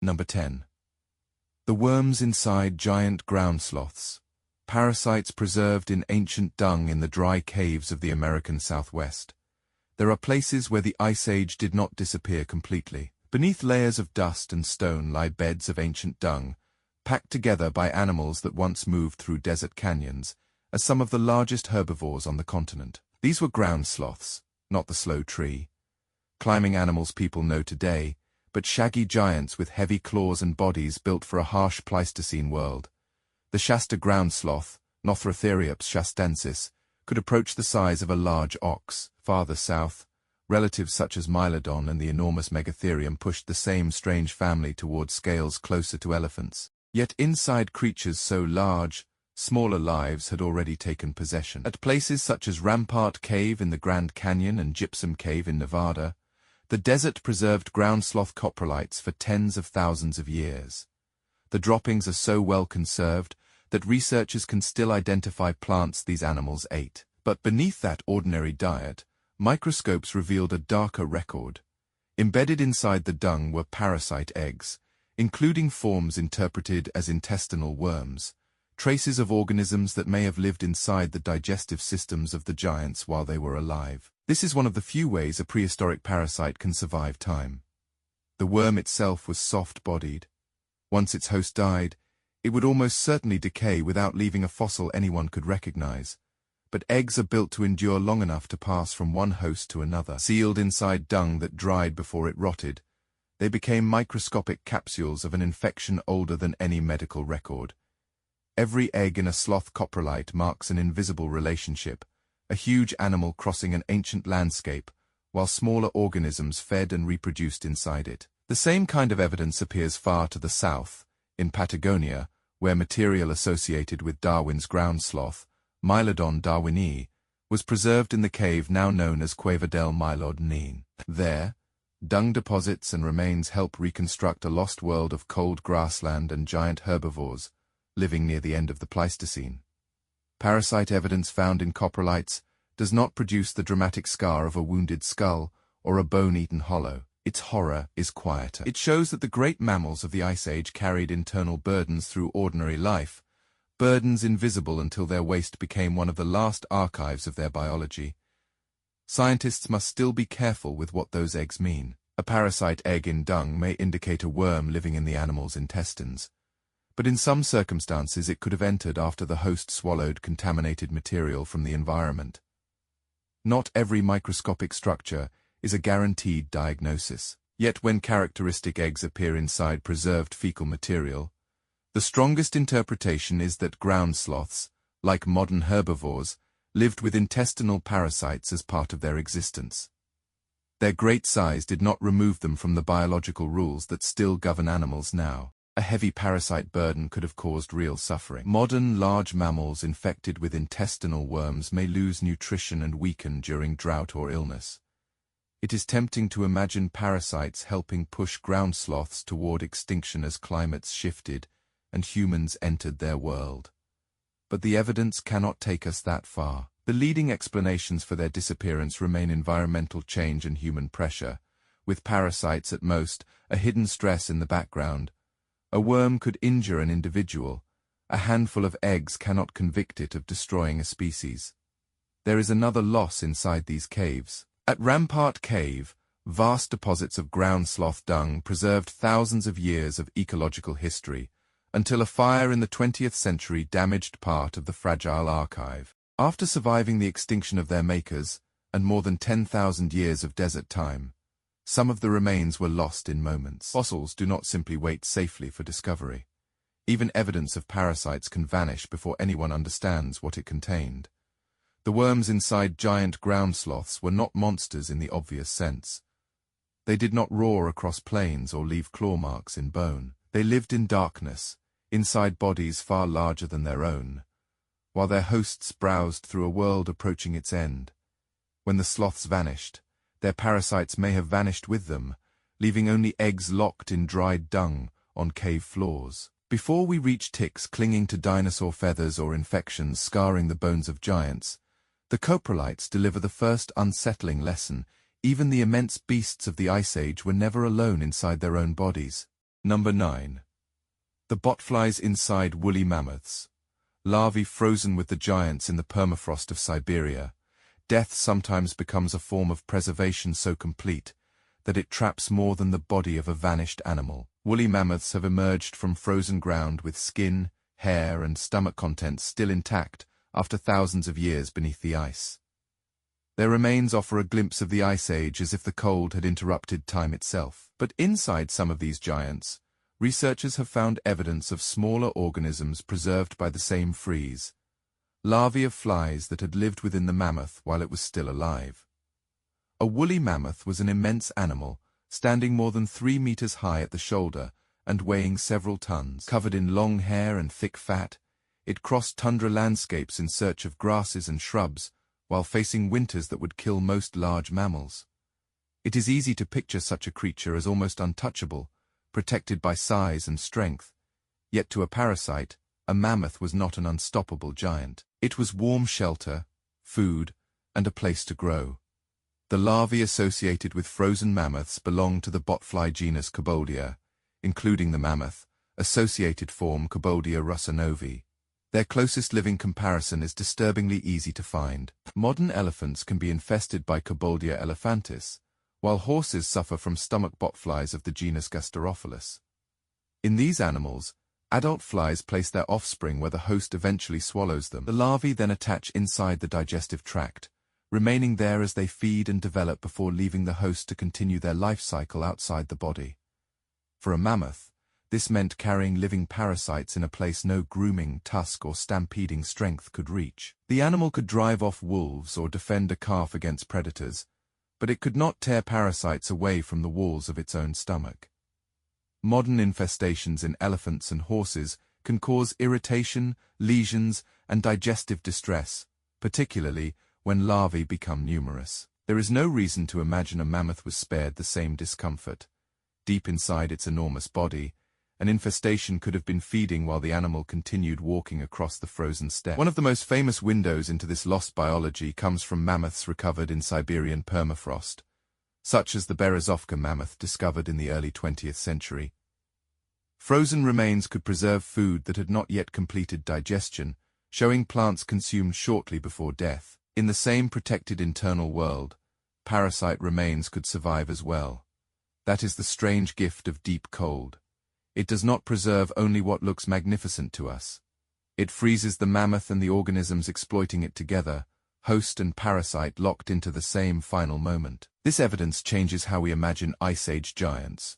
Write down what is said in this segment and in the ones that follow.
Number 10. The worms inside giant ground sloths. Parasites preserved in ancient dung in the dry caves of the American Southwest. There are places where the Ice Age did not disappear completely. Beneath layers of dust and stone lie beds of ancient dung, packed together by animals that once moved through desert canyons, as some of the largest herbivores on the continent. These were ground sloths, not the slow tree. Climbing animals people know today, but shaggy giants with heavy claws and bodies built for a harsh Pleistocene world. The Shasta ground sloth, Nothrotheriops shastensis, could approach the size of a large ox. Farther south, relatives such as Mylodon and the enormous Megatherium pushed the same strange family toward scales closer to elephants. Yet inside creatures so large, smaller lives had already taken possession. At places such as Rampart Cave in the Grand Canyon and Gypsum Cave in Nevada, the desert preserved ground sloth coprolites for tens of thousands of years. The droppings are so well conserved that researchers can still identify plants these animals ate. But beneath that ordinary diet, microscopes revealed a darker record. Embedded inside the dung were parasite eggs, including forms interpreted as intestinal worms, traces of organisms that may have lived inside the digestive systems of the giants while they were alive. This is one of the few ways a prehistoric parasite can survive time. The worm itself was soft-bodied. Once its host died, it would almost certainly decay without leaving a fossil anyone could recognize. But eggs are built to endure long enough to pass from one host to another. Sealed inside dung that dried before it rotted, they became microscopic capsules of an infection older than any medical record. Every egg in a sloth coprolite marks an invisible relationship, a huge animal crossing an ancient landscape, while smaller organisms fed and reproduced inside it. The same kind of evidence appears far to the south, in Patagonia, where material associated with Darwin's ground sloth, Mylodon darwinii, was preserved in the cave now known as Cueva del Mylodon. There, dung deposits and remains help reconstruct a lost world of cold grassland and giant herbivores, living near the end of the Pleistocene. Parasite evidence found in coprolites does not produce the dramatic scar of a wounded skull or a bone-eaten hollow. Its horror is quieter. It shows that the great mammals of the Ice Age carried internal burdens through ordinary life, burdens invisible until their waste became one of the last archives of their biology. Scientists must still be careful with what those eggs mean. A parasite egg in dung may indicate a worm living in the animal's intestines, but in some circumstances it could have entered after the host swallowed contaminated material from the environment. Not every microscopic structure is a guaranteed diagnosis. Yet when characteristic eggs appear inside preserved fecal material, the strongest interpretation is that ground sloths, like modern herbivores, lived with intestinal parasites as part of their existence. Their great size did not remove them from the biological rules that still govern animals now. A heavy parasite burden could have caused real suffering. Modern large mammals infected with intestinal worms may lose nutrition and weaken during drought or illness. It is tempting to imagine parasites helping push ground sloths toward extinction as climates shifted and humans entered their world. But the evidence cannot take us that far. The leading explanations for their disappearance remain environmental change and human pressure, with parasites at most, a hidden stress in the background. A worm could injure an individual. A handful of eggs cannot convict it of destroying a species. There is another loss inside these caves. At Rampart Cave, vast deposits of ground sloth dung preserved thousands of years of ecological history, until a fire in the 20th century damaged part of the fragile archive. After surviving the extinction of their makers, and more than 10,000 years of desert time, some of the remains were lost in moments. Fossils do not simply wait safely for discovery. Even evidence of parasites can vanish before anyone understands what it contained. The worms inside giant ground sloths were not monsters in the obvious sense. They did not roar across plains or leave claw marks in bone. They lived in darkness, inside bodies far larger than their own, while their hosts browsed through a world approaching its end. When the sloths vanished, their parasites may have vanished with them, leaving only eggs locked in dried dung on cave floors. Before we reach ticks clinging to dinosaur feathers or infections scarring the bones of giants, the coprolites deliver the first unsettling lesson. Even the immense beasts of the Ice Age were never alone inside their own bodies. Number 9. The botflies inside woolly mammoths. Larvae frozen with the giants in the permafrost of Siberia. Death sometimes becomes a form of preservation so complete that it traps more than the body of a vanished animal. Woolly mammoths have emerged from frozen ground with skin, hair, and stomach contents still intact after thousands of years beneath the ice. Their remains offer a glimpse of the Ice Age as if the cold had interrupted time itself. But inside some of these giants, researchers have found evidence of smaller organisms preserved by the same freeze, larvae of flies that had lived within the mammoth while it was still alive. A woolly mammoth was an immense animal, standing more than 3 meters high at the shoulder and weighing several tons. Covered in long hair and thick fat, it crossed tundra landscapes in search of grasses and shrubs, while facing winters that would kill most large mammals. It is easy to picture such a creature as almost untouchable, protected by size and strength. Yet to a parasite, a mammoth was not an unstoppable giant. It was warm shelter, food, and a place to grow. The larvae associated with frozen mammoths belong to the botfly genus Cobodia, including the mammoth, associated form Cobodia russanovi. Their closest living comparison is disturbingly easy to find. Modern elephants can be infested by Cobodia elephantis, while horses suffer from stomach botflies of the genus Gasterophilus. In these animals, adult flies place their offspring where the host eventually swallows them. The larvae then attach inside the digestive tract, remaining there as they feed and develop before leaving the host to continue their life cycle outside the body. For a mammoth, this meant carrying living parasites in a place no grooming, tusk, or stampeding strength could reach. The animal could drive off wolves or defend a calf against predators, but it could not tear parasites away from the walls of its own stomach. Modern infestations in elephants and horses can cause irritation, lesions, and digestive distress, particularly when larvae become numerous. There is no reason to imagine a mammoth was spared the same discomfort. Deep inside its enormous body, an infestation could have been feeding while the animal continued walking across the frozen steppe. One of the most famous windows into this lost biology comes from mammoths recovered in Siberian permafrost, such as the Berezovka mammoth discovered in the early 20th century. Frozen remains could preserve food that had not yet completed digestion, showing plants consumed shortly before death. In the same protected internal world, parasite remains could survive as well. That is the strange gift of deep cold. It does not preserve only what looks magnificent to us. It freezes the mammoth and the organisms exploiting it together, host and parasite locked into the same final moment. This evidence changes how we imagine Ice Age giants.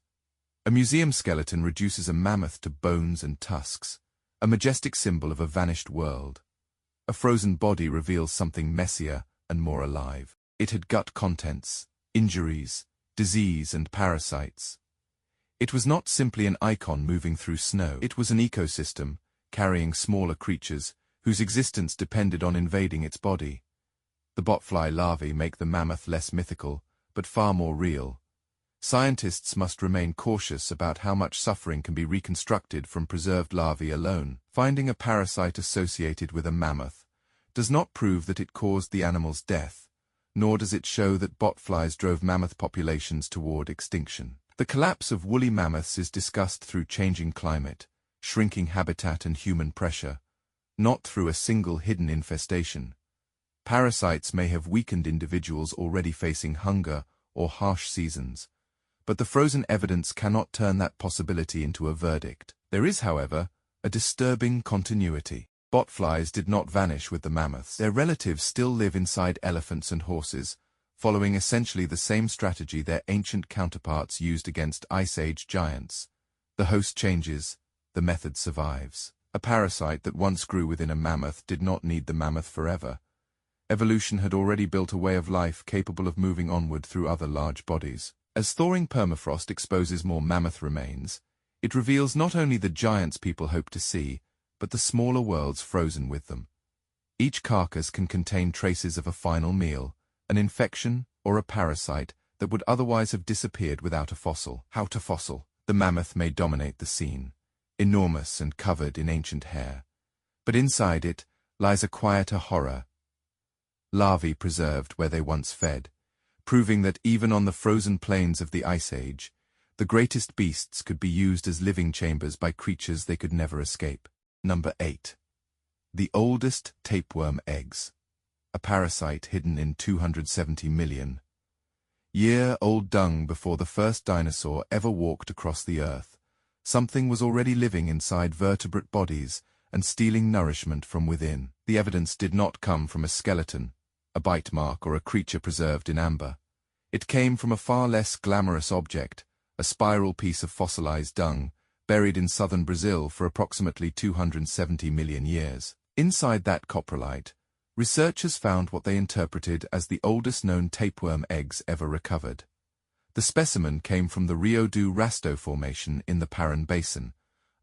A museum skeleton reduces a mammoth to bones and tusks, a majestic symbol of a vanished world. A frozen body reveals something messier and more alive. It had gut contents, injuries, disease, and parasites. It was not simply an icon moving through snow. It was an ecosystem, carrying smaller creatures, whose existence depended on invading its body. The botfly larvae make the mammoth less mythical, but far more real. Scientists must remain cautious about how much suffering can be reconstructed from preserved larvae alone. Finding a parasite associated with a mammoth does not prove that it caused the animal's death, nor does it show that botflies drove mammoth populations toward extinction. The collapse of woolly mammoths is discussed through changing climate, shrinking habitat, and human pressure, not through a single hidden infestation. Parasites may have weakened individuals already facing hunger or harsh seasons, but the frozen evidence cannot turn that possibility into a verdict. There is, however, a disturbing continuity. Botflies did not vanish with the mammoths. Their relatives still live inside elephants and horses, following essentially the same strategy their ancient counterparts used against Ice Age giants. The host changes, the method survives. A parasite that once grew within a mammoth did not need the mammoth forever. Evolution had already built a way of life capable of moving onward through other large bodies. As thawing permafrost exposes more mammoth remains, it reveals not only the giants people hope to see, but the smaller worlds frozen with them. Each carcass can contain traces of a final meal, an infection, or a parasite that would otherwise have disappeared without a fossil. How to fossil? The mammoth may dominate the scene, enormous and covered in ancient hair. But inside it lies a quieter horror. Larvae preserved where they once fed, proving that even on the frozen plains of the Ice Age, the greatest beasts could be used as living chambers by creatures they could never escape. Number 8. The oldest tapeworm eggs. A parasite hidden in 270 million year-old dung before the first dinosaur ever walked across the earth. Something was already living inside vertebrate bodies and stealing nourishment from within. The evidence did not come from a skeleton, a bite mark, or a creature preserved in amber. It came from a far less glamorous object, a spiral piece of fossilized dung, buried in southern Brazil for approximately 270 million years. Inside that coprolite, researchers found what they interpreted as the oldest known tapeworm eggs ever recovered. The specimen came from the Rio do Rasto Formation in the Paran Basin,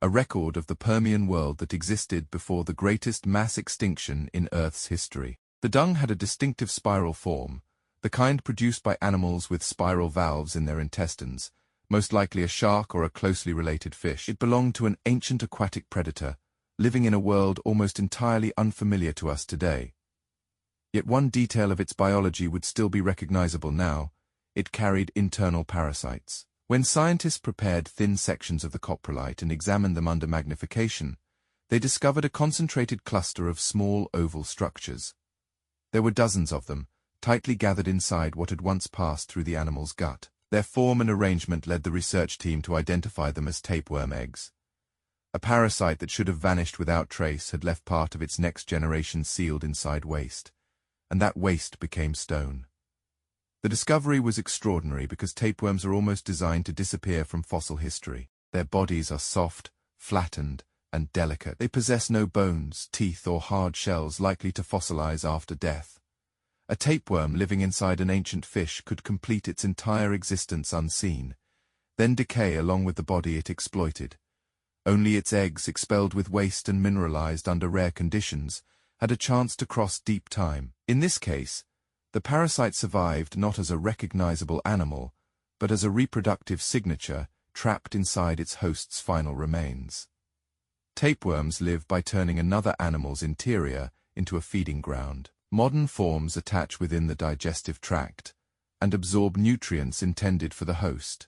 a record of the Permian world that existed before the greatest mass extinction in Earth's history. The dung had a distinctive spiral form, the kind produced by animals with spiral valves in their intestines, most likely a shark or a closely related fish. It belonged to an ancient aquatic predator, living in a world almost entirely unfamiliar to us today. Yet one detail of its biology would still be recognizable now: it carried internal parasites. When scientists prepared thin sections of the coprolite and examined them under magnification, they discovered a concentrated cluster of small oval structures. There were dozens of them, tightly gathered inside what had once passed through the animal's gut. Their form and arrangement led the research team to identify them as tapeworm eggs. A parasite that should have vanished without trace had left part of its next generation sealed inside waste, and that waste became stone. The discovery was extraordinary because tapeworms are almost designed to disappear from fossil history. Their bodies are soft, flattened, and delicate. They possess no bones, teeth, or hard shells likely to fossilize after death. A tapeworm living inside an ancient fish could complete its entire existence unseen, then decay along with the body it exploited. Only its eggs, expelled with waste and mineralized under rare conditions, had a chance to cross deep time. In this case, the parasite survived not as a recognizable animal, but as a reproductive signature trapped inside its host's final remains. Tapeworms live by turning another animal's interior into a feeding ground. Modern forms attach within the digestive tract and absorb nutrients intended for the host.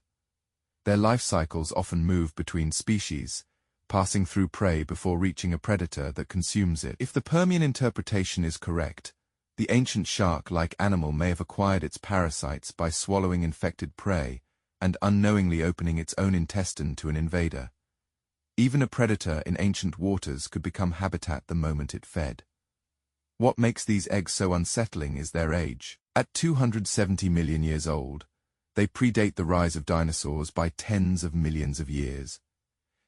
Their life cycles often move between species, passing through prey before reaching a predator that consumes it. If the Permian interpretation is correct, the ancient shark-like animal may have acquired its parasites by swallowing infected prey and unknowingly opening its own intestine to an invader. Even a predator in ancient waters could become habitat the moment it fed. What makes these eggs so unsettling is their age. At 270 million years old, they predate the rise of dinosaurs by tens of millions of years.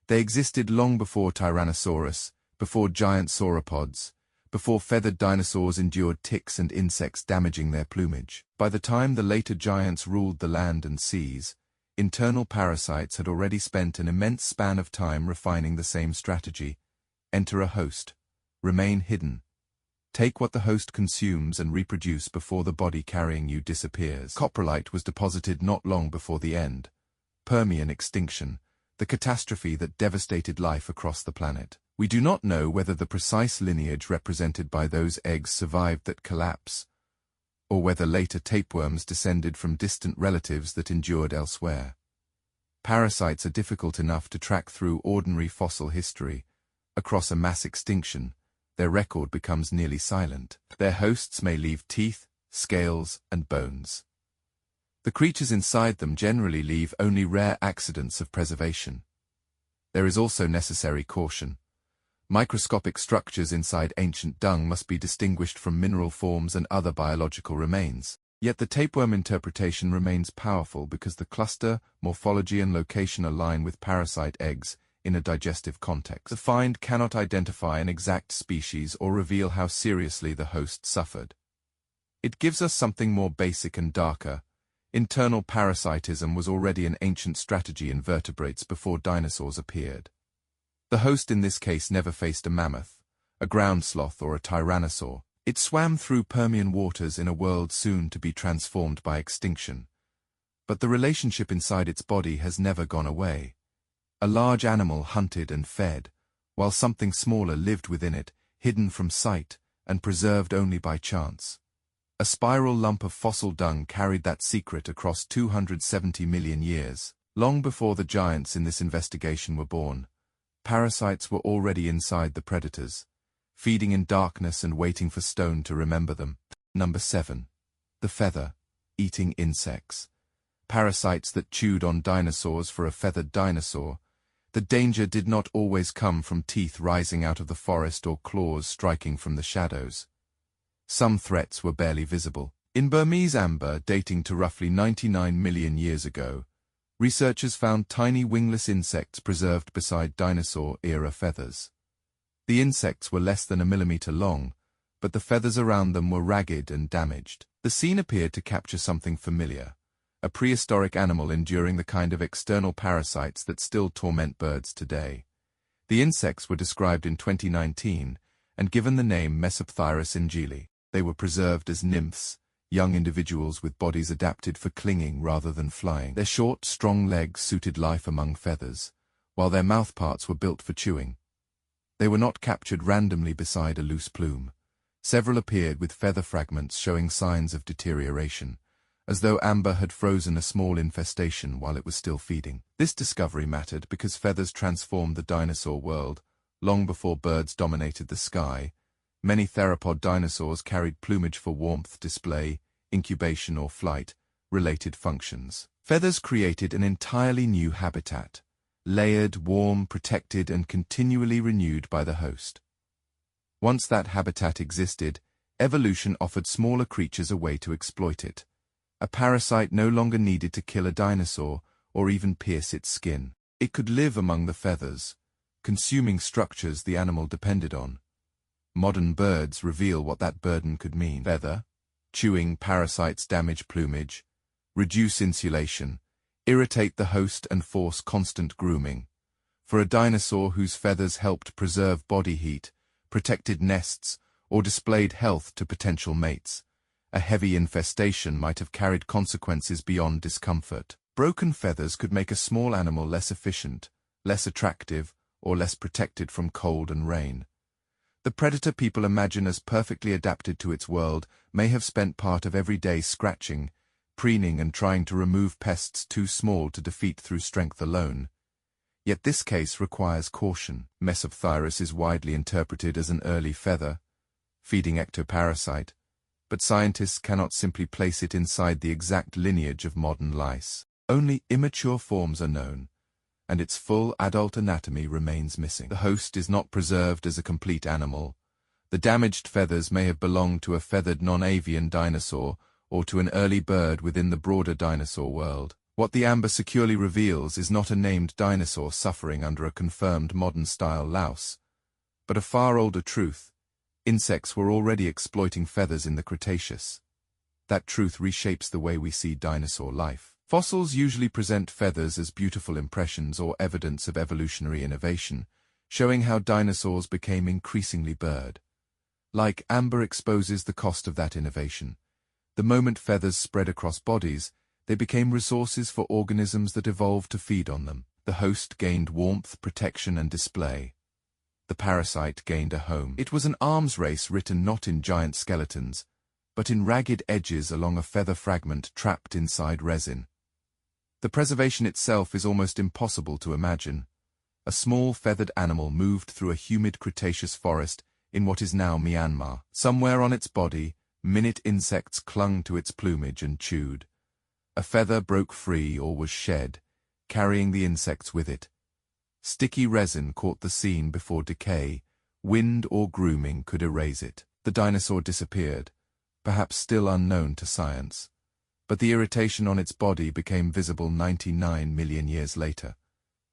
They existed long before Tyrannosaurus, before giant sauropods, before feathered dinosaurs endured ticks and insects damaging their plumage. By the time the later giants ruled the land and seas, internal parasites had already spent an immense span of time refining the same strategy: enter a host, remain hidden, take what the host consumes and reproduce before the body carrying you disappears. Coprolite was deposited not long before the end, Permian extinction, the catastrophe that devastated life across the planet. We do not know whether the precise lineage represented by those eggs survived that collapse, or whether later tapeworms descended from distant relatives that endured elsewhere. Parasites are difficult enough to track through ordinary fossil history. Across a mass extinction, their record becomes nearly silent. Their hosts may leave teeth, scales, and bones. The creatures inside them generally leave only rare accidents of preservation. There is also necessary caution. Microscopic structures inside ancient dung must be distinguished from mineral forms and other biological remains. Yet the tapeworm interpretation remains powerful because the cluster, morphology, and location align with parasite eggs in a digestive context. The find cannot identify an exact species or reveal how seriously the host suffered. It gives us something more basic and darker. Internal parasitism was already an ancient strategy in vertebrates before dinosaurs appeared. The host in this case never faced a mammoth, a ground sloth, or a tyrannosaur. It swam through Permian waters in a world soon to be transformed by extinction. But the relationship inside its body has never gone away. A large animal hunted and fed, while something smaller lived within it, hidden from sight and preserved only by chance. A spiral lump of fossil dung carried that secret across 270 million years. Long before the giants in this investigation were born, parasites were already inside the predators, feeding in darkness and waiting for stone to remember them. Number 7. The feather-eating insects. Parasites that chewed on dinosaurs for a feathered dinosaur. The danger did not always come from teeth rising out of the forest or claws striking from the shadows. Some threats were barely visible. In Burmese amber, dating to roughly 99 million years ago, researchers found tiny wingless insects preserved beside dinosaur-era feathers. The insects were less than a millimeter long, but the feathers around them were ragged and damaged. The scene appeared to capture something familiar, a prehistoric animal enduring the kind of external parasites that still torment birds today. The insects were described in 2019 and given the name Mesopthyrus ingeli. They were preserved as nymphs, young individuals with bodies adapted for clinging rather than flying. Their short, strong legs suited life among feathers, while their mouthparts were built for chewing. They were not captured randomly beside a loose plume. Several appeared with feather fragments showing signs of deterioration, as though amber had frozen a small infestation while it was still feeding. This discovery mattered because feathers transformed the dinosaur world. Long before birds dominated the sky, many theropod dinosaurs carried plumage for warmth, display, incubation or flight-related functions. Feathers created an entirely new habitat, layered, warm, protected, and continually renewed by the host. Once that habitat existed, evolution offered smaller creatures a way to exploit it. A parasite no longer needed to kill a dinosaur or even pierce its skin. It could live among the feathers, consuming structures the animal depended on. Modern birds reveal what that burden could mean. Chewing parasites damage plumage, reduce insulation, irritate the host and force constant grooming. For a dinosaur whose feathers helped preserve body heat, protected nests, or displayed health to potential mates, a heavy infestation might have carried consequences beyond discomfort. Broken feathers could make a small animal less efficient, less attractive, or less protected from cold and rain. The predator people imagine as perfectly adapted to its world may have spent part of every day scratching, preening and trying to remove pests too small to defeat through strength alone. Yet this case requires caution. Mesopthyrus is widely interpreted as an early feather-feeding ectoparasite, but scientists cannot simply place it inside the exact lineage of modern lice. Only immature forms are known, and its full adult anatomy remains missing. The host is not preserved as a complete animal. The damaged feathers may have belonged to a feathered non-avian dinosaur or to an early bird within the broader dinosaur world. What the amber securely reveals is not a named dinosaur suffering under a confirmed modern-style louse, but a far older truth. Insects were already exploiting feathers in the Cretaceous. That truth reshapes the way we see dinosaur life. Fossils usually present feathers as beautiful impressions or evidence of evolutionary innovation, showing how dinosaurs became increasingly bird-like. Amber exposes the cost of that innovation. The moment feathers spread across bodies, they became resources for organisms that evolved to feed on them. The host gained warmth, protection, and display. The parasite gained a home. It was an arms race written not in giant skeletons, but in ragged edges along a feather fragment trapped inside resin. The preservation itself is almost impossible to imagine. A small feathered animal moved through a humid Cretaceous forest in what is now Myanmar. Somewhere on its body, minute insects clung to its plumage and chewed. A feather broke free or was shed, carrying the insects with it. Sticky resin caught the scene before decay, wind or grooming could erase it. The dinosaur disappeared, perhaps still unknown to science. But the irritation on its body became visible 99 million years later.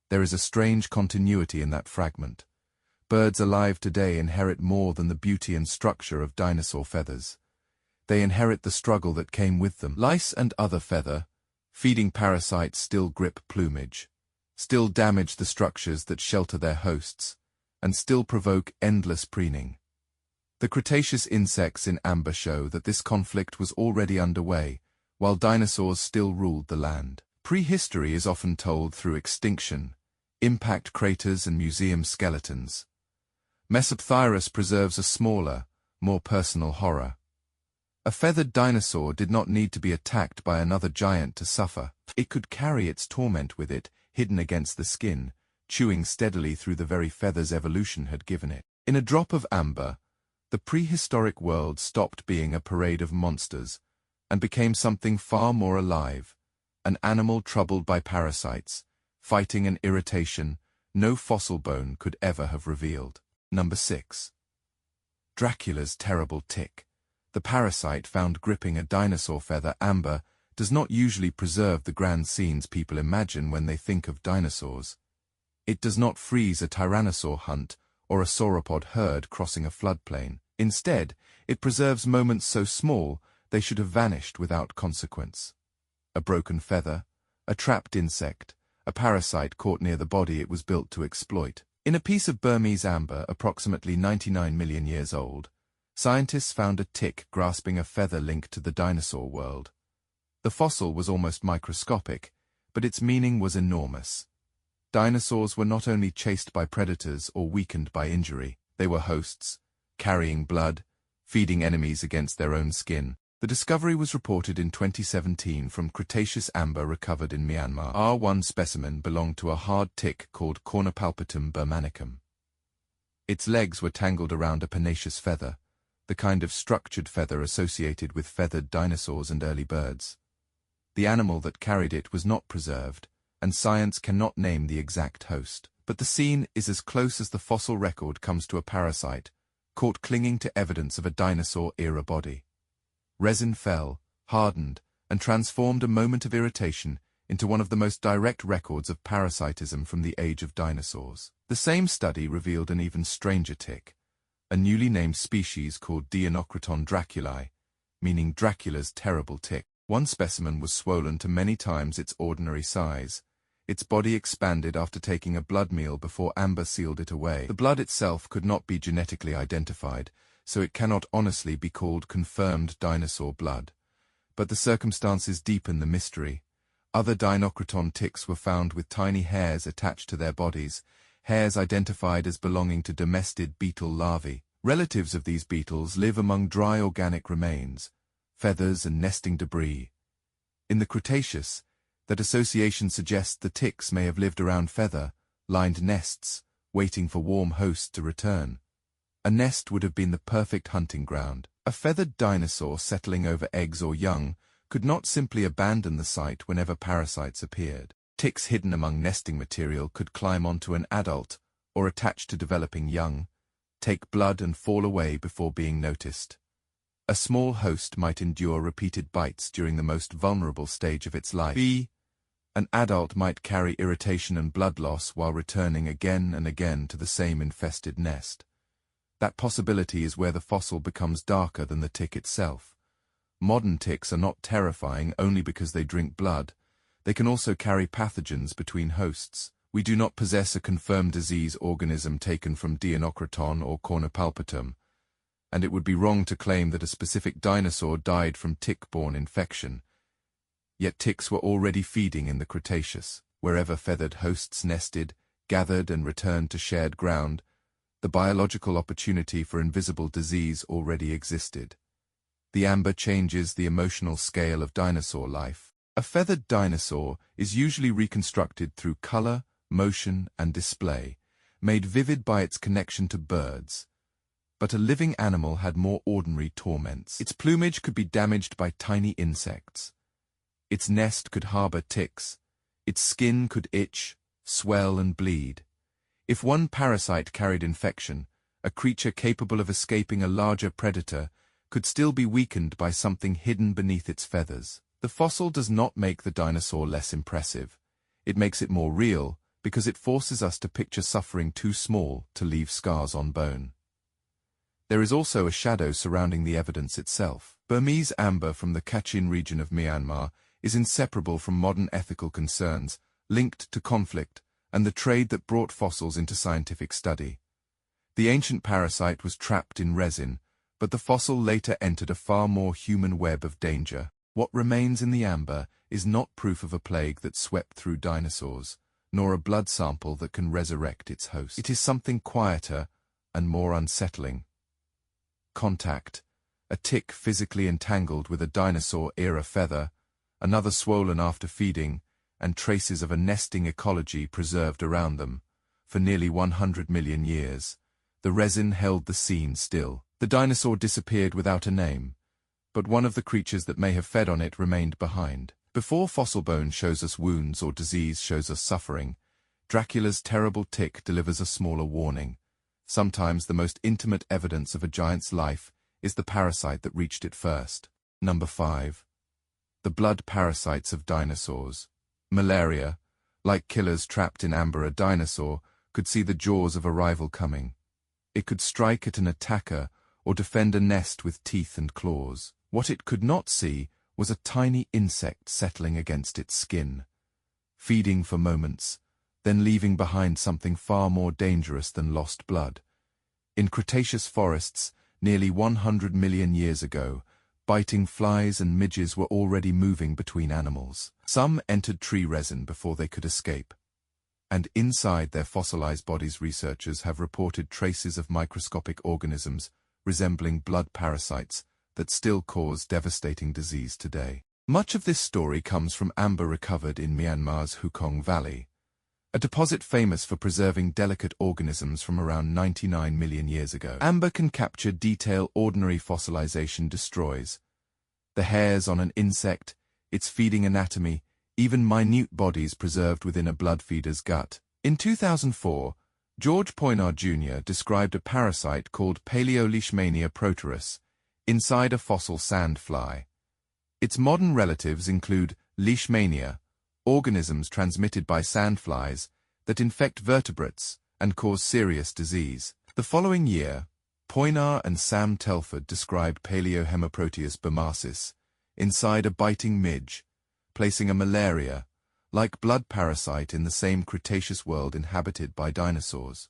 There is a strange continuity in that fragment. Birds alive today inherit more than the beauty and structure of dinosaur feathers. They inherit the struggle that came with them. Lice and other feather-feeding parasites still grip plumage, still damage the structures that shelter their hosts, and still provoke endless preening. The Cretaceous insects in amber show that this conflict was already underway, while dinosaurs still ruled the land. Prehistory is often told through extinction, impact craters and museum skeletons. Mesopthyrus preserves a smaller, more personal horror. A feathered dinosaur did not need to be attacked by another giant to suffer. It could carry its torment with it, hidden against the skin, chewing steadily through the very feathers evolution had given it. In a drop of amber, the prehistoric world stopped being a parade of monsters and became something far more alive, an animal troubled by parasites, fighting an irritation no fossil bone could ever have revealed. Number 6. Dracula's terrible tick. The parasite found gripping a dinosaur feather amber does not usually preserve the grand scenes people imagine when they think of dinosaurs. It does not freeze a tyrannosaur hunt or a sauropod herd crossing a floodplain. Instead, it preserves moments so small they should have vanished without consequence. A broken feather, a trapped insect, a parasite caught near the body it was built to exploit. In a piece of Burmese amber approximately 99 million years old, scientists found a tick grasping a feather linked to the dinosaur world. The fossil was almost microscopic, but its meaning was enormous. Dinosaurs were not only chased by predators or weakened by injury, they were hosts, carrying blood, feeding enemies against their own skin. The discovery was reported in 2017 from Cretaceous amber recovered in Myanmar. R1 specimen belonged to a hard tick called Cornopalpatum burmanicum. Its legs were tangled around a pennaceous feather, the kind of structured feather associated with feathered dinosaurs and early birds. The animal that carried it was not preserved, and science cannot name the exact host. But the scene is as close as the fossil record comes to a parasite, caught clinging to evidence of a dinosaur-era body. Resin fell, hardened, and transformed a moment of irritation into one of the most direct records of parasitism from the age of dinosaurs. The same study revealed an even stranger tick, a newly named species called Deinocraton draculae, meaning Dracula's terrible tick. One specimen was swollen to many times its ordinary size. Its body expanded after taking a blood meal before amber sealed it away. The blood itself could not be genetically identified, so it cannot honestly be called confirmed dinosaur blood. But the circumstances deepen the mystery. Other Deinocraton ticks were found with tiny hairs attached to their bodies, hairs identified as belonging to domestic beetle larvae. Relatives of these beetles live among dry organic remains, feathers and nesting debris. In the Cretaceous, that association suggests the ticks may have lived around feather-lined nests, waiting for warm hosts to return. A nest would have been the perfect hunting ground. A feathered dinosaur settling over eggs or young could not simply abandon the site whenever parasites appeared. Ticks hidden among nesting material could climb onto an adult, or attach to developing young, take blood and fall away before being noticed. A small host might endure repeated bites during the most vulnerable stage of its life. An adult might carry irritation and blood loss while returning again and again to the same infested nest. That possibility is where the fossil becomes darker than the tick itself. Modern ticks are not terrifying only because they drink blood. They can also carry pathogens between hosts. We do not possess a confirmed disease organism taken from Deinocraton or Cornopalpatum, and it would be wrong to claim that a specific dinosaur died from tick-borne infection. Yet ticks were already feeding in the Cretaceous. Wherever feathered hosts nested, gathered and returned to shared ground, the biological opportunity for invisible disease already existed. The amber changes the emotional scale of dinosaur life. A feathered dinosaur is usually reconstructed through color, motion, and display, made vivid by its connection to birds. But a living animal had more ordinary torments. Its plumage could be damaged by tiny insects. Its nest could harbor ticks. Its skin could itch, swell, and bleed. If one parasite carried infection, a creature capable of escaping a larger predator could still be weakened by something hidden beneath its feathers. The fossil does not make the dinosaur less impressive. It makes it more real because it forces us to picture suffering too small to leave scars on bone. There is also a shadow surrounding the evidence itself. Burmese amber from the Kachin region of Myanmar is inseparable from modern ethical concerns, linked to conflict, and the trade that brought fossils into scientific study. The ancient parasite was trapped in resin, but the fossil later entered a far more human web of danger. What remains in the amber is not proof of a plague that swept through dinosaurs, nor a blood sample that can resurrect its host. It is something quieter and more unsettling. Contact, a tick physically entangled with a dinosaur-era feather, another swollen after feeding, and traces of a nesting ecology preserved around them. For nearly 100 million years, the resin held the scene still. The dinosaur disappeared without a name, but one of the creatures that may have fed on it remained behind. Before fossil bone shows us wounds or disease shows us suffering, Dracula's terrible tick delivers a smaller warning. Sometimes the most intimate evidence of a giant's life is the parasite that reached it first. Number 5. The blood parasites of dinosaurs. Malaria. Like killers trapped in amber, a dinosaur could see the jaws of a rival coming. It could strike at an attacker or defend a nest with teeth and claws. What it could not see was a tiny insect settling against its skin, feeding for moments, then leaving behind something far more dangerous than lost blood. In Cretaceous forests, nearly 100 million years ago, biting flies and midges were already moving between animals. Some entered tree resin before they could escape, and inside their fossilized bodies researchers have reported traces of microscopic organisms resembling blood parasites that still cause devastating disease today. Much of this story comes from amber recovered in Myanmar's Hukong Valley, a deposit famous for preserving delicate organisms from around 99 million years ago. Amber can capture detail ordinary fossilization destroys. The hairs on an insect, its feeding anatomy, even minute bodies preserved within a blood feeder's gut. In 2004, George Poinar Jr. described a parasite called Paleoleishmania proterus inside a fossil sandfly. Its modern relatives include leishmania, organisms transmitted by sandflies that infect vertebrates and cause serious disease. The following year, Poinar and Sam Telford described Paleohemoproteus burmacis inside a biting midge, placing a malaria-like blood parasite in the same Cretaceous world inhabited by dinosaurs.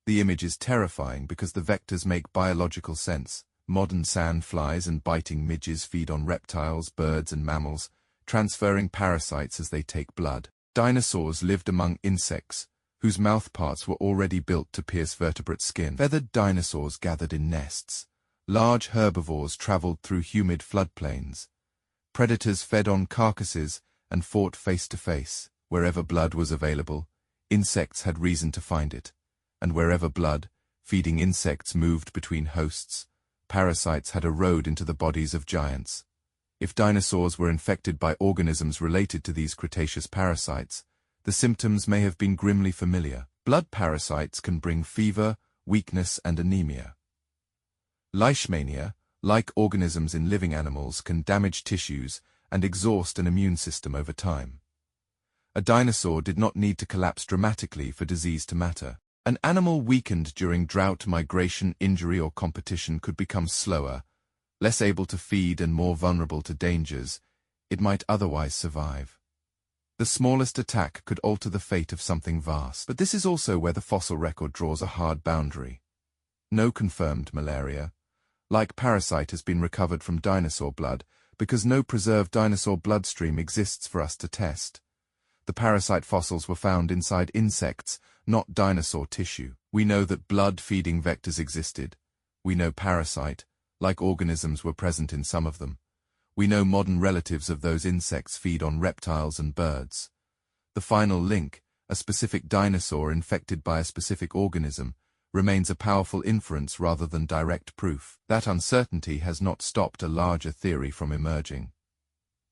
The image is terrifying because the vectors make biological sense. Modern sandflies and biting midges feed on reptiles, birds, and mammals, transferring parasites as they take blood. Dinosaurs lived among insects, whose mouthparts were already built to pierce vertebrate skin. Feathered dinosaurs gathered in nests. Large herbivores traveled through humid floodplains. Predators fed on carcasses and fought face-to-face. Wherever blood was available, insects had reason to find it. And wherever blood, feeding insects moved between hosts, parasites had a road into the bodies of giants. If dinosaurs were infected by organisms related to these Cretaceous parasites, the symptoms may have been grimly familiar. Blood parasites can bring fever, weakness, and anemia. Leishmania, like organisms in living animals, can damage tissues and exhaust an immune system over time. A dinosaur did not need to collapse dramatically for disease to matter. An animal weakened during drought, migration, injury, or competition could become slower, less able to feed and more vulnerable to dangers it might otherwise survive. The smallest attack could alter the fate of something vast. But this is also where the fossil record draws a hard boundary. No confirmed malaria-like parasite has been recovered from dinosaur blood because no preserved dinosaur bloodstream exists for us to test. The parasite fossils were found inside insects, not dinosaur tissue. We know that blood-feeding vectors existed. We know parasite-like organisms were present in some of them. We know modern relatives of those insects feed on reptiles and birds. The final link, a specific dinosaur infected by a specific organism, remains a powerful inference rather than direct proof. That uncertainty has not stopped a larger theory from emerging.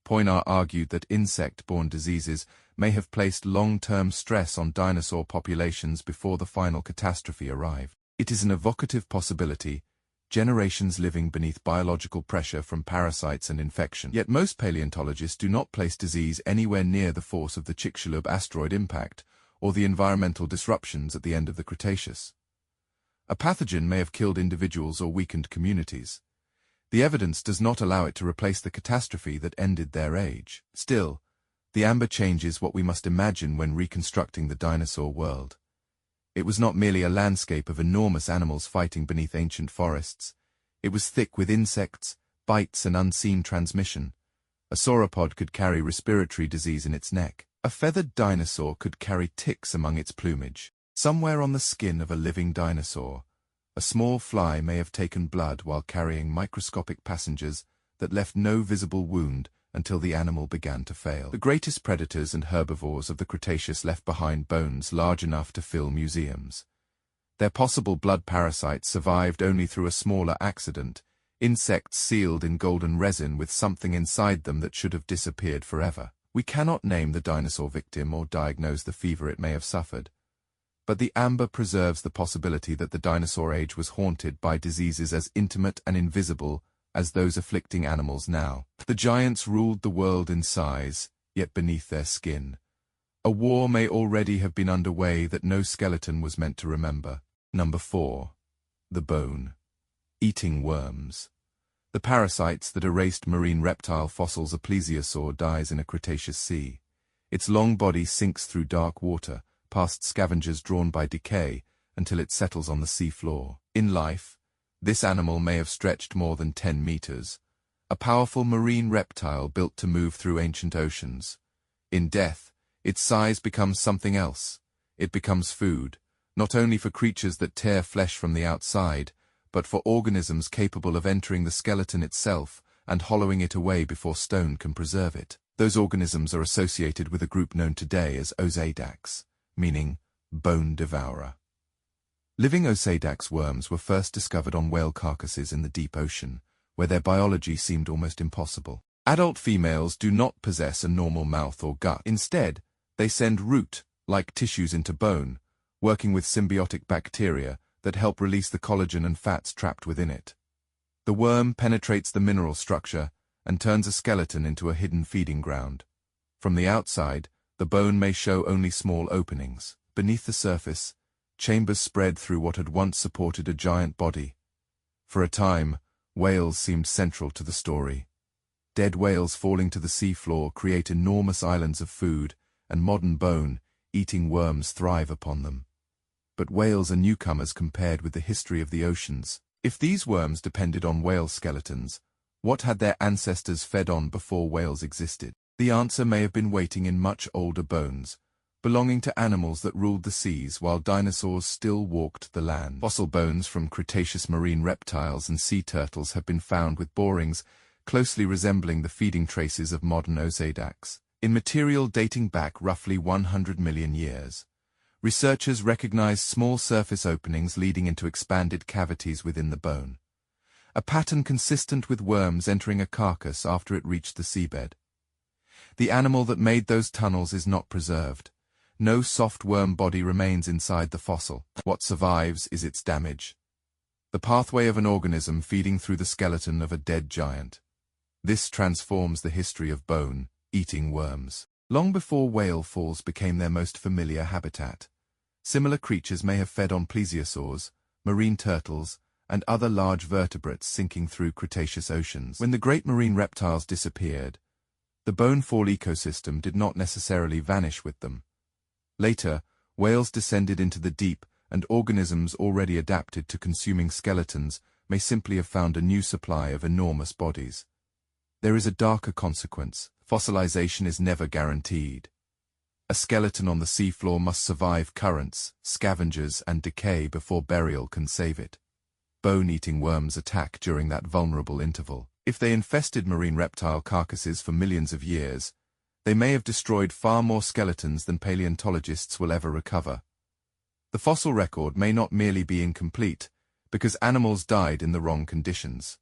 Poinar argued that insect-borne diseases may have placed long-term stress on dinosaur populations before the final catastrophe arrived. It is an evocative possibility, generations living beneath biological pressure from parasites and infection. Yet most paleontologists do not place disease anywhere near the force of the Chicxulub asteroid impact or the environmental disruptions at the end of the Cretaceous. A pathogen may have killed individuals or weakened communities. The evidence does not allow it to replace the catastrophe that ended their age. Still, the amber changes what we must imagine when reconstructing the dinosaur world. It was not merely a landscape of enormous animals fighting beneath ancient forests. It was thick with insects, bites, and unseen transmission. A sauropod could carry respiratory disease in its neck. A feathered dinosaur could carry ticks among its plumage. Somewhere on the skin of a living dinosaur, A small fly may have taken blood while carrying microscopic passengers that left no visible wound until the animal began to fail. The greatest predators and herbivores of the Cretaceous left behind bones large enough to fill museums. Their possible blood parasites survived only through a smaller accident, insects sealed in golden resin with something inside them that should have disappeared forever. We cannot name the dinosaur victim or diagnose the fever it may have suffered, but the amber preserves the possibility that the dinosaur age was haunted by diseases as intimate and invisible as those afflicting animals now. The giants ruled the world in size, yet beneath their skin. A war may already have been underway that no skeleton was meant to remember. Number 4. The bone. Eating worms. The parasites that erased marine reptile fossils. A plesiosaur dies in a Cretaceous sea. Its long body sinks through dark water, past scavengers drawn by decay, until it settles on the sea floor. In life, this animal may have stretched more than 10 meters, a powerful marine reptile built to move through ancient oceans. In death, its size becomes something else. It becomes food, not only for creatures that tear flesh from the outside, but for organisms capable of entering the skeleton itself and hollowing it away before stone can preserve it. Those organisms are associated with a group known today as Osedax, meaning bone devourer. Living Osedax worms were first discovered on whale carcasses in the deep ocean, where their biology seemed almost impossible. Adult females do not possess a normal mouth or gut. Instead, they send root-like tissues into bone, working with symbiotic bacteria that help release the collagen and fats trapped within it. The worm penetrates the mineral structure and turns a skeleton into a hidden feeding ground. From the outside, the bone may show only small openings. Beneath the surface, chambers spread through what had once supported a giant body. For a time, whales seemed central to the story. Dead whales falling to the seafloor create enormous islands of food, and modern bone-eating worms thrive upon them. But whales are newcomers compared with the history of the oceans. If these worms depended on whale skeletons, what had their ancestors fed on before whales existed? The answer may have been waiting in much older bones, belonging to animals that ruled the seas while dinosaurs still walked the land. Fossil bones from Cretaceous marine reptiles and sea turtles have been found with borings closely resembling the feeding traces of modern Osedax. In material dating back roughly 100 million years, researchers recognize small surface openings leading into expanded cavities within the bone, a pattern consistent with worms entering a carcass after it reached the seabed. The animal that made those tunnels is not preserved. No soft worm body remains inside the fossil. What survives is its damage. The pathway of an organism feeding through the skeleton of a dead giant. This transforms the history of bone-eating worms. Long before whale falls became their most familiar habitat, similar creatures may have fed on plesiosaurs, marine turtles, and other large vertebrates sinking through Cretaceous oceans. When the great marine reptiles disappeared, the bone-fall ecosystem did not necessarily vanish with them. Later, whales descended into the deep, and organisms already adapted to consuming skeletons may simply have found a new supply of enormous bodies. There is a darker consequence. Fossilization is never guaranteed. A skeleton on the seafloor must survive currents, scavengers, and decay before burial can save it. Bone-eating worms attack during that vulnerable interval. If they infested marine reptile carcasses for millions of years, they may have destroyed far more skeletons than paleontologists will ever recover. The fossil record may not merely be incomplete because animals died in the wrong conditions.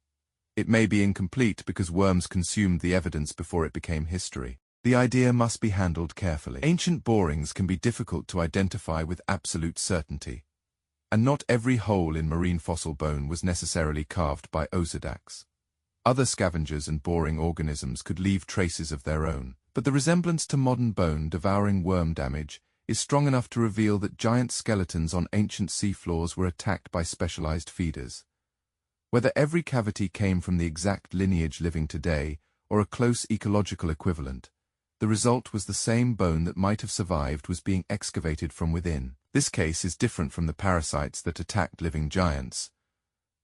It may be incomplete because worms consumed the evidence before it became history. The idea must be handled carefully. Ancient borings can be difficult to identify with absolute certainty, and not every hole in marine fossil bone was necessarily carved by Osedax. Other scavengers and boring organisms could leave traces of their own, but the resemblance to modern bone-devouring worm damage is strong enough to reveal that giant skeletons on ancient seafloors were attacked by specialized feeders. Whether every cavity came from the exact lineage living today, or a close ecological equivalent, the result was the same bone that might have survived was being excavated from within. This case is different from the parasites that attacked living giants.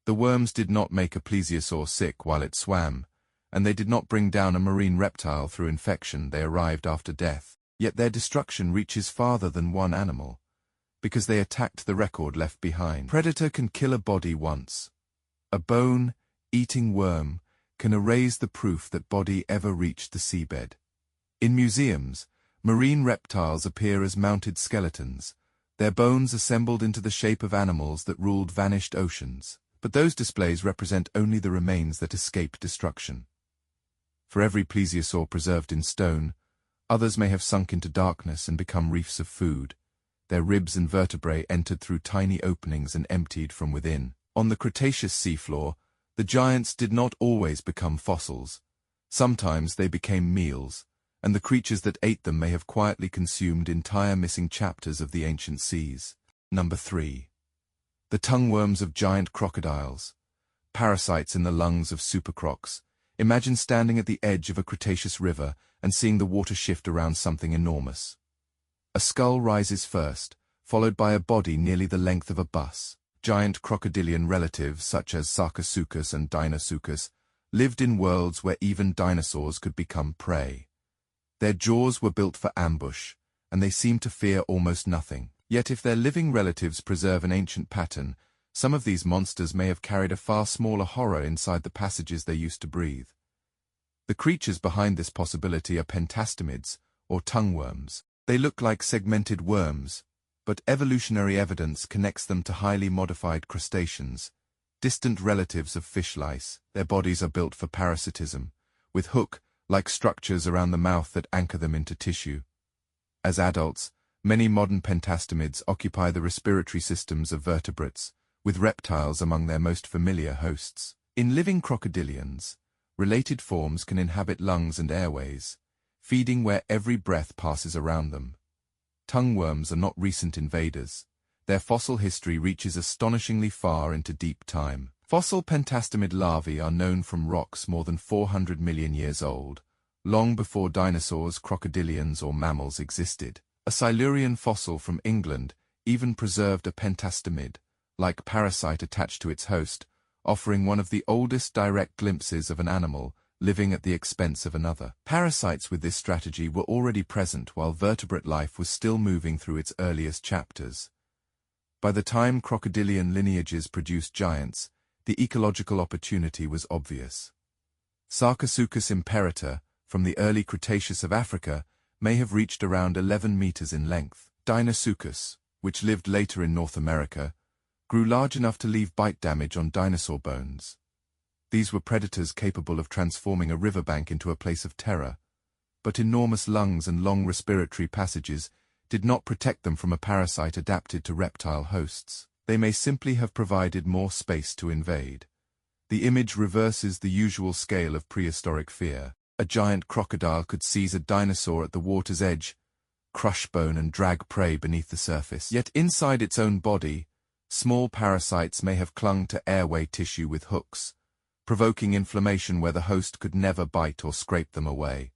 The worms did not make a plesiosaur sick while it swam, and they did not bring down a marine reptile through infection. They arrived after death. Yet their destruction reaches farther than one animal. because they attacked the record left behind. Predator can kill a body once. A bone-eating worm can erase the proof that body ever reached the seabed. In museums, marine reptiles appear as mounted skeletons, their bones assembled into the shape of animals that ruled vanished oceans. But those displays represent only the remains that escaped destruction. For every plesiosaur preserved in stone, others may have sunk into darkness and become reefs of food. Their ribs and vertebrae entered through tiny openings and emptied from within. On the Cretaceous seafloor, the giants did not always become fossils. Sometimes they became meals, and the creatures that ate them may have quietly consumed entire missing chapters of the ancient seas. Number 3. The tongueworms of giant crocodiles. Parasites in the lungs of supercrocs. Imagine standing at the edge of a Cretaceous river and seeing the water shift around something enormous. A skull rises first, followed by a body nearly the length of a bus. Giant crocodilian relatives such as Sarcosuchus and Dinosuchus lived in worlds where even dinosaurs could become prey. Their jaws were built for ambush, and they seemed to fear almost nothing. Yet if their living relatives preserve an ancient pattern, some of these monsters may have carried a far smaller horror inside the passages they used to breathe. The creatures behind this possibility are pentastamids, or tongueworms. They look like segmented worms, but evolutionary evidence connects them to highly modified crustaceans, distant relatives of fish lice. Their bodies are built for parasitism, with hook-like structures around the mouth that anchor them into tissue. As adults, many modern pentastamids occupy the respiratory systems of vertebrates, with reptiles among their most familiar hosts. In living crocodilians, related forms can inhabit lungs and airways, feeding where every breath passes around them. Tongueworms are not recent invaders. Their fossil history reaches astonishingly far into deep time. Fossil pentastamid larvae are known from rocks more than 400 million years old, long before dinosaurs, crocodilians, or mammals existed. A Silurian fossil from England even preserved a pentastamid-like parasite attached to its host, offering one of the oldest direct glimpses of an animal living at the expense of another. Parasites with this strategy were already present while vertebrate life was still moving through its earliest chapters. By the time crocodilian lineages produced giants, the ecological opportunity was obvious. Sarcosuchus imperator, from the early Cretaceous of Africa, may have reached around 11 meters in length. Dinosuchus, which lived later in North America, grew large enough to leave bite damage on dinosaur bones. These were predators capable of transforming a riverbank into a place of terror, but enormous lungs and long respiratory passages did not protect them from a parasite adapted to reptile hosts. They may simply have provided more space to invade. The image reverses the usual scale of prehistoric fear. A giant crocodile could seize a dinosaur at the water's edge, crush bone and drag prey beneath the surface. Yet inside its own body, small parasites may have clung to airway tissue with hooks, provoking inflammation where the host could never bite or scrape them away.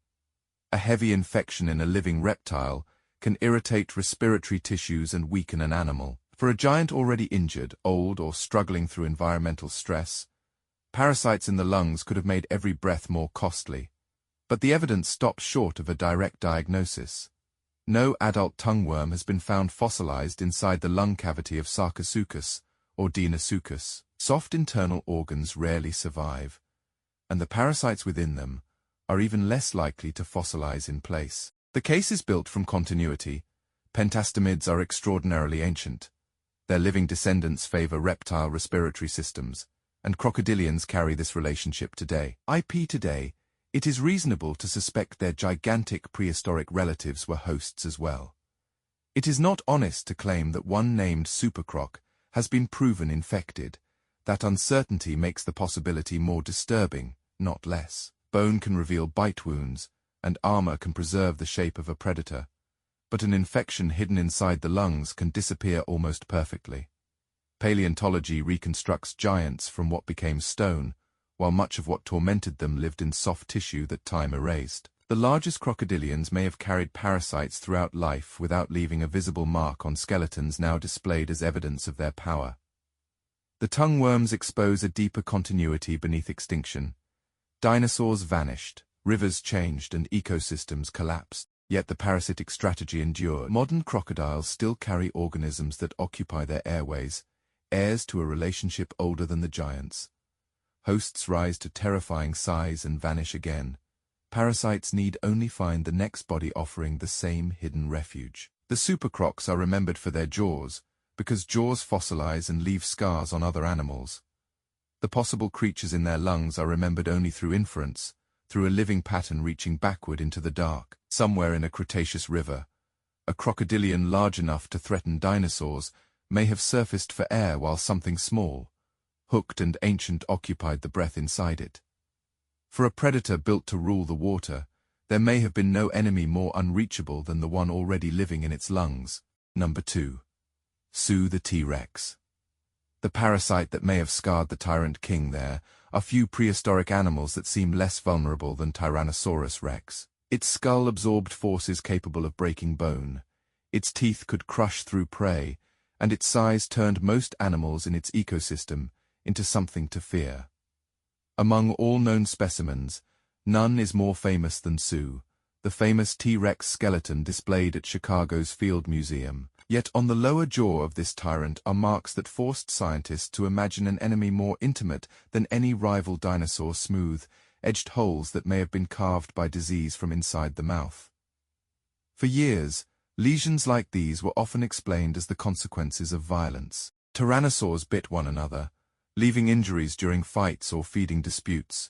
A heavy infection in a living reptile can irritate respiratory tissues and weaken an animal. For a giant already injured, old, or struggling through environmental stress, parasites in the lungs could have made every breath more costly. But the evidence stops short of a direct diagnosis. No adult tongueworm has been found fossilized inside the lung cavity of Sarcosuchus or Dinosuchus. Soft internal organs rarely survive, and the parasites within them are even less likely to fossilize in place. The case is built from continuity. Pentastamids are extraordinarily ancient. Their living descendants favor reptile respiratory systems, and crocodilians carry this relationship today. Today, it is reasonable to suspect their gigantic prehistoric relatives were hosts as well. It is not honest to claim that one named supercroc has been proven infected. That uncertainty makes the possibility more disturbing, not less. Bone can reveal bite wounds, and armor can preserve the shape of a predator. But an infection hidden inside the lungs can disappear almost perfectly. Paleontology reconstructs giants from what became stone, while much of what tormented them lived in soft tissue that time erased. The largest crocodilians may have carried parasites throughout life without leaving a visible mark on skeletons now displayed as evidence of their power. The tongueworms expose a deeper continuity beneath extinction. Dinosaurs vanished, rivers changed, and ecosystems collapsed. Yet the parasitic strategy endured. Modern crocodiles still carry organisms that occupy their airways, heirs to a relationship older than the giants. Hosts rise to terrifying size and vanish again. Parasites need only find the next body offering the same hidden refuge. The supercrocs are remembered for their jaws, because jaws fossilize and leave scars on other animals. The possible creatures in their lungs are remembered only through inference, through a living pattern reaching backward into the dark. Somewhere in a Cretaceous river, a crocodilian large enough to threaten dinosaurs may have surfaced for air while something small, hooked and ancient occupied the breath inside it. For a predator built to rule the water, there may have been no enemy more unreachable than the one already living in its lungs. Number 2. Sue the T-Rex. The parasite that may have scarred the tyrant king there are few prehistoric animals that seem less vulnerable than Tyrannosaurus rex. Its skull absorbed forces capable of breaking bone, its teeth could crush through prey, and its size turned most animals in its ecosystem into something to fear. Among all known specimens, none is more famous than Sue, the famous T-Rex skeleton displayed at Chicago's Field Museum. Yet on the lower jaw of this tyrant are marks that forced scientists to imagine an enemy more intimate than any rival dinosaur, smooth-edged holes that may have been carved by disease from inside the mouth. For years, lesions like these were often explained as the consequences of violence. Tyrannosaurs bit one another, leaving injuries during fights or feeding disputes.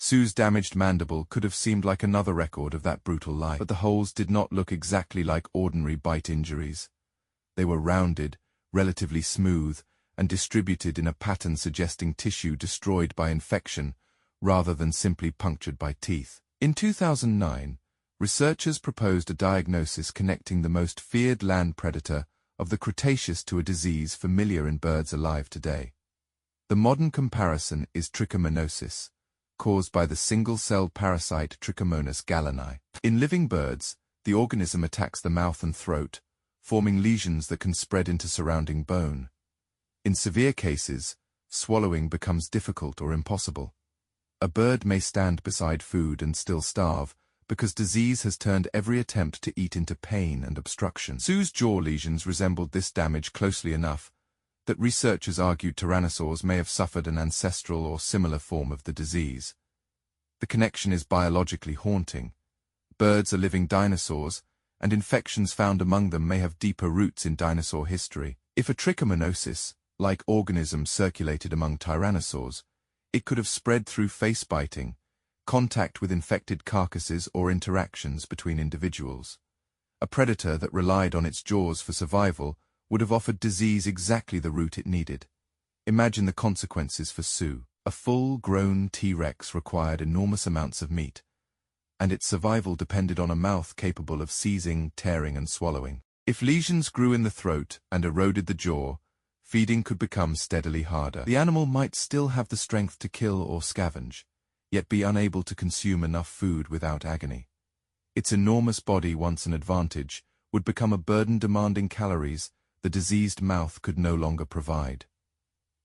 Sue's damaged mandible could have seemed like another record of that brutal life, but the holes did not look exactly like ordinary bite injuries. They were rounded, relatively smooth, and distributed in a pattern suggesting tissue destroyed by infection, rather than simply punctured by teeth. In 2009, researchers proposed a diagnosis connecting the most feared land predator of the Cretaceous to a disease familiar in birds alive today. The modern comparison is trichomoniasis, caused by the single-celled parasite Trichomonas gallinae. In living birds, the organism attacks the mouth and throat, forming lesions that can spread into surrounding bone. In severe cases, swallowing becomes difficult or impossible. A bird may stand beside food and still starve, because disease has turned every attempt to eat into pain and obstruction. Sue's jaw lesions resembled this damage closely enough that researchers argued tyrannosaurs may have suffered an ancestral or similar form of the disease. The connection is biologically haunting. Birds are living dinosaurs, and infections found among them may have deeper roots in dinosaur history. If a trichomoniasis-like organism circulated among tyrannosaurs, it could have spread through face biting, contact with infected carcasses, or interactions between individuals. A predator that relied on its jaws for survival would have offered disease exactly the route it needed. Imagine the consequences for Sue. A full-grown T-Rex required enormous amounts of meat, and its survival depended on a mouth capable of seizing, tearing, and swallowing. If lesions grew in the throat and eroded the jaw, feeding could become steadily harder. The animal might still have the strength to kill or scavenge, yet be unable to consume enough food without agony. Its enormous body, once an advantage, would become a burden demanding calories the diseased mouth could no longer provide.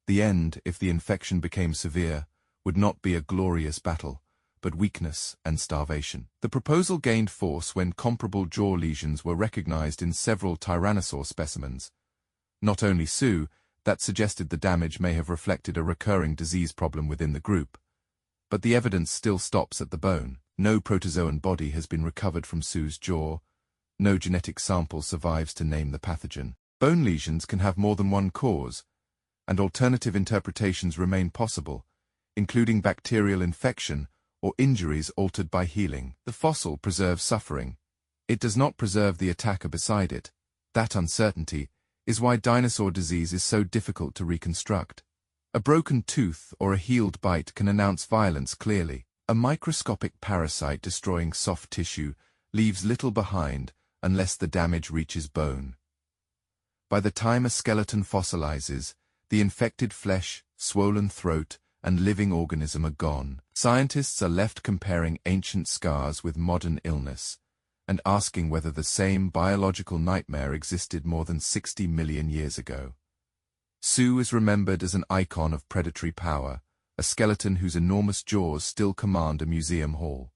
The end, if the infection became severe, would not be a glorious battle, but weakness and starvation. The proposal gained force when comparable jaw lesions were recognized in several tyrannosaur specimens. Not only Sue, that suggested the damage may have reflected a recurring disease problem within the group. But the evidence still stops at the bone. No protozoan body has been recovered from Sue's jaw. No genetic sample survives to name the pathogen. Bone lesions can have more than one cause, and alternative interpretations remain possible, including bacterial infection or injuries altered by healing. The fossil preserves suffering. It does not preserve the attacker beside it. That uncertainty is why dinosaur disease is so difficult to reconstruct. A broken tooth or a healed bite can announce violence clearly. A microscopic parasite destroying soft tissue leaves little behind unless the damage reaches bone. By the time a skeleton fossilizes, the infected flesh, swollen throat, and living organism are gone. Scientists are left comparing ancient scars with modern illness, and asking whether the same biological nightmare existed more than 60 million years ago. Sue is remembered as an icon of predatory power, a skeleton whose enormous jaws still command a museum hall.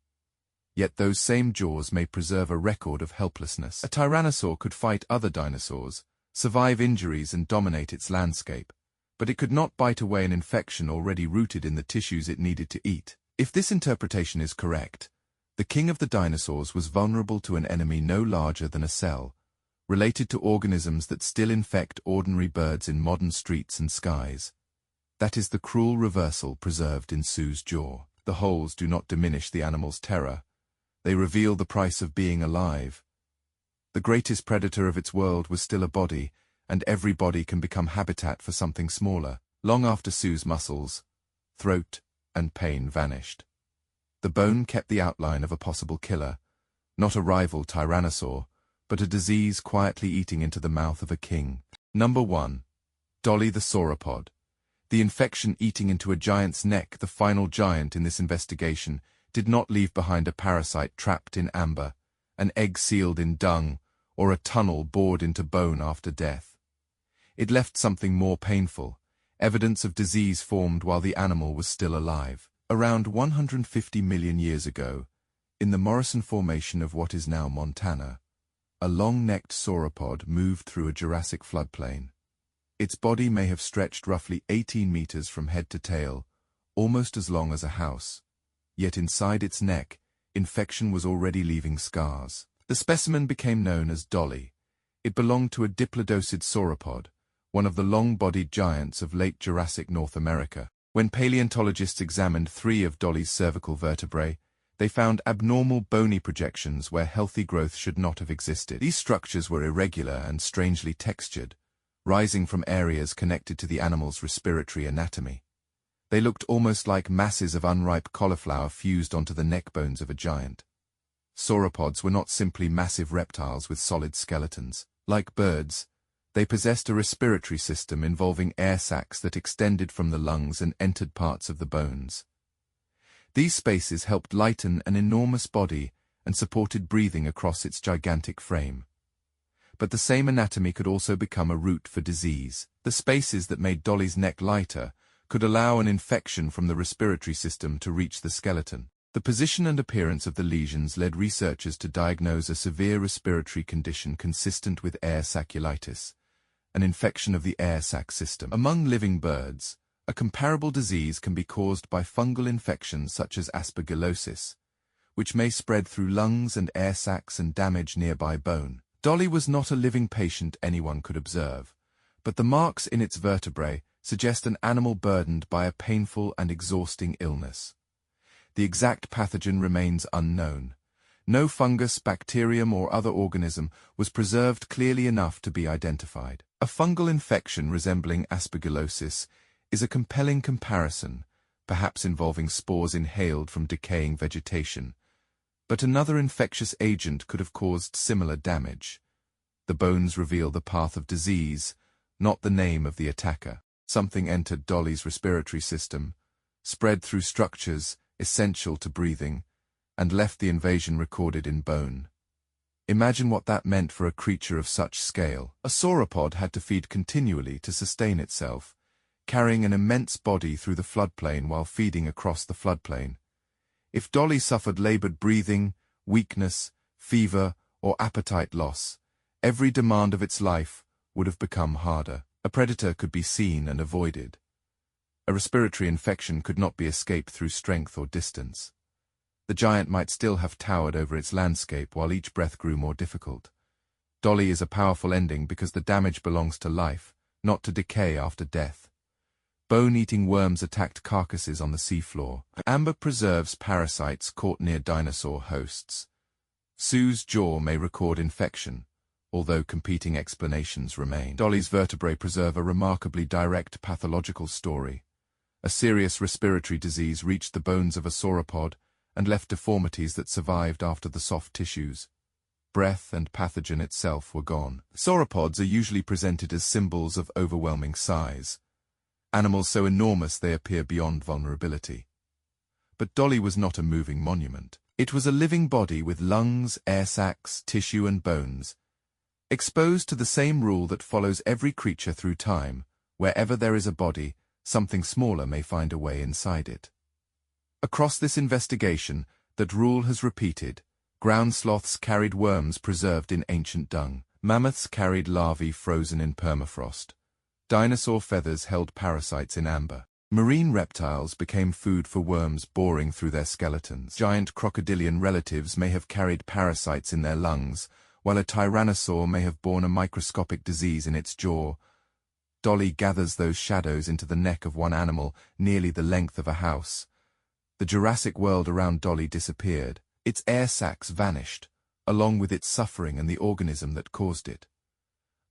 Yet those same jaws may preserve a record of helplessness. A tyrannosaur could fight other dinosaurs, survive injuries and dominate its landscape, but it could not bite away an infection already rooted in the tissues it needed to eat. If this interpretation is correct, the king of the dinosaurs was vulnerable to an enemy no larger than a cell, related to organisms that still infect ordinary birds in modern streets and skies. That is the cruel reversal preserved in Sue's jaw. The holes do not diminish the animal's terror. They reveal the price of being alive. The greatest predator of its world was still a body, and every body can become habitat for something smaller. Long after Sue's muscles, throat, and pain vanished, the bone kept the outline of a possible killer, not a rival tyrannosaur, but a disease quietly eating into the mouth of a king. Number 1. Dolly the sauropod. The infection eating into a giant's neck, the final giant in this investigation, did not leave behind a parasite trapped in amber, an egg sealed in dung, or a tunnel bored into bone after death. It left something more painful, evidence of disease formed while the animal was still alive. Around 150 million years ago, in the Morrison Formation of what is now Montana, a long-necked sauropod moved through a Jurassic floodplain. Its body may have stretched roughly 18 meters from head to tail, almost as long as a house. Yet inside its neck, infection was already leaving scars. The specimen became known as Dolly. It belonged to a diplodocid sauropod, one of the long-bodied giants of late Jurassic North America. When paleontologists examined 3 of Dolly's cervical vertebrae, they found abnormal bony projections where healthy growth should not have existed. These structures were irregular and strangely textured, rising from areas connected to the animal's respiratory anatomy. They looked almost like masses of unripe cauliflower fused onto the neck bones of a giant. Sauropods were not simply massive reptiles with solid skeletons. Like birds, they possessed a respiratory system involving air sacs that extended from the lungs and entered parts of the bones. These spaces helped lighten an enormous body and supported breathing across its gigantic frame. But the same anatomy could also become a route for disease. The spaces that made Dolly's neck lighter could allow an infection from the respiratory system to reach the skeleton. The position and appearance of the lesions led researchers to diagnose a severe respiratory condition consistent with air saculitis, an infection of the air sac system. Among living birds, a comparable disease can be caused by fungal infections such as aspergillosis, which may spread through lungs and air sacs and damage nearby bone. Dolly was not a living patient anyone could observe, but the marks in its vertebrae suggest an animal burdened by a painful and exhausting illness. The exact pathogen remains unknown. No fungus, bacterium, or other organism was preserved clearly enough to be identified. A fungal infection resembling aspergillosis is a compelling comparison, perhaps involving spores inhaled from decaying vegetation. But another infectious agent could have caused similar damage. The bones reveal the path of disease, not the name of the attacker. Something entered Dolly's respiratory system, spread through structures essential to breathing, and left the invasion recorded in bone. Imagine what that meant for a creature of such scale. A sauropod had to feed continually to sustain itself, carrying an immense body through the floodplain while feeding across the floodplain. If Dolly suffered labored breathing, weakness, fever, or appetite loss, every demand of its life would have become harder. A predator could be seen and avoided. A respiratory infection could not be escaped through strength or distance. The giant might still have towered over its landscape while each breath grew more difficult. Dolly is a powerful ending because the damage belongs to life, not to decay after death. Bone-eating worms attacked carcasses on the seafloor. Amber preserves parasites caught near dinosaur hosts. Sue's jaw may record infection, although competing explanations remain. Dolly's vertebrae preserve a remarkably direct pathological story. A serious respiratory disease reached the bones of a sauropod and left deformities that survived after the soft tissues. Breath and pathogen itself were gone. Sauropods are usually presented as symbols of overwhelming size, animals so enormous they appear beyond vulnerability. But Dolly was not a moving monument. It was a living body with lungs, air sacs, tissue and bones, exposed to the same rule that follows every creature through time. Wherever there is a body, something smaller may find a way inside it. Across this investigation, that rule has repeated. Ground sloths carried worms preserved in ancient dung. Mammoths carried larvae frozen in permafrost. Dinosaur feathers held parasites in amber. Marine reptiles became food for worms boring through their skeletons. Giant crocodilian relatives may have carried parasites in their lungs, while a tyrannosaur may have borne a microscopic disease in its jaw. Dolly gathers those shadows into the neck of one animal, nearly the length of a house. The Jurassic world around Dolly disappeared. Its air sacs vanished, along with its suffering and the organism that caused it.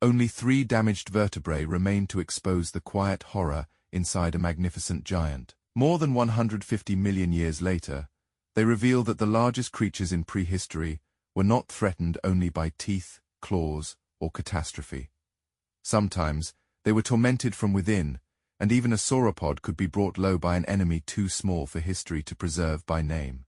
Only 3 damaged vertebrae remain to expose the quiet horror inside a magnificent giant. More than 150 million years later, they reveal that the largest creatures in prehistory were not threatened only by teeth, claws, or catastrophe. Sometimes, they were tormented from within, and even a sauropod could be brought low by an enemy too small for history to preserve by name.